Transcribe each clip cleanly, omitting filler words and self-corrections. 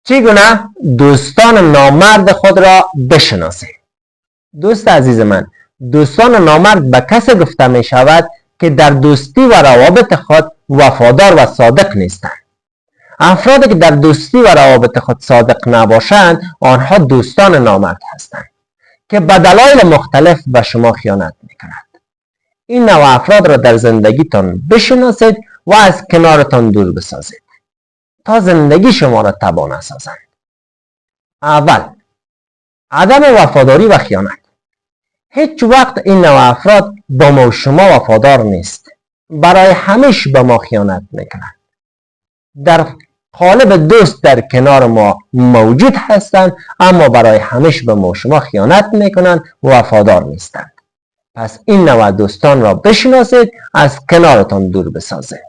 چگونه دوستان نامرد خود را بشناسید؟ دوست عزیز من، دوستان نامرد به کسی گفته می شود که در دوستی و روابط خود وفادار و صادق نیستند. افرادی که در دوستی و روابط خود صادق نباشند، آنها دوستان نامرد هستند که به دلایل مختلف به شما خیانت میکنند. این نوع افراد را در زندگیتان بشناسید و از کنارتان دور بسازید تا زندگی شما را تباه نسازند. اول، عدم وفاداری و خیانت. هیچ وقت این نوع افراد با ما و شما وفادار نیست. برای همیشه به ما خیانت میکنند. در قالب دوست در کنار ما موجود هستند، اما برای همیشه به ما و شما خیانت میکنند و وفادار نیستند. پس این نوع دوستان را بشناسید، از کنارتان دور بسازید.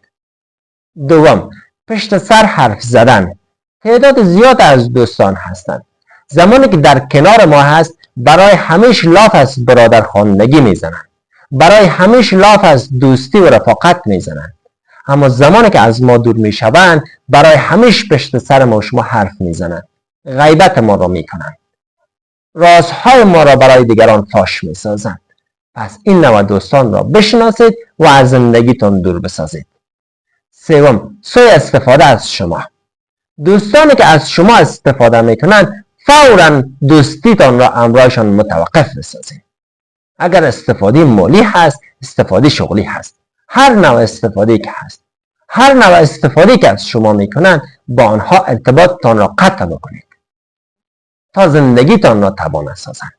دوم، پشت سر حرف زدن. تعداد زیاد از دوستان هستند. زمانی که در کنار ما هست، برای همیشه لاف از برادرخواندگی میزنند. برای همیشه لاف از دوستی و رفاقت میزنند. اما زمانی که از ما دور میشوند، برای همیشه پشت سر ما و شما حرف میزنند. غیبت ما را میکنند. رازهای ما را برای دیگران فاش میسازند. پس این نوع دوستان را بشناسید و از زندگیتان دور بسازید. سوم، سوء استفاده از شما. دوستانی که از شما استفاده میکنند، فوراً دوستیتان را امرایشان متوقف بسازید. اگر استفاده مالی هست، استفاده شغلی هست، هر نوع استفاده که هست، هر نوع استفاده که از شما میکنند، با آنها ارتباطتان را قطع بکنید تا زندگیتان را تباه نسازند.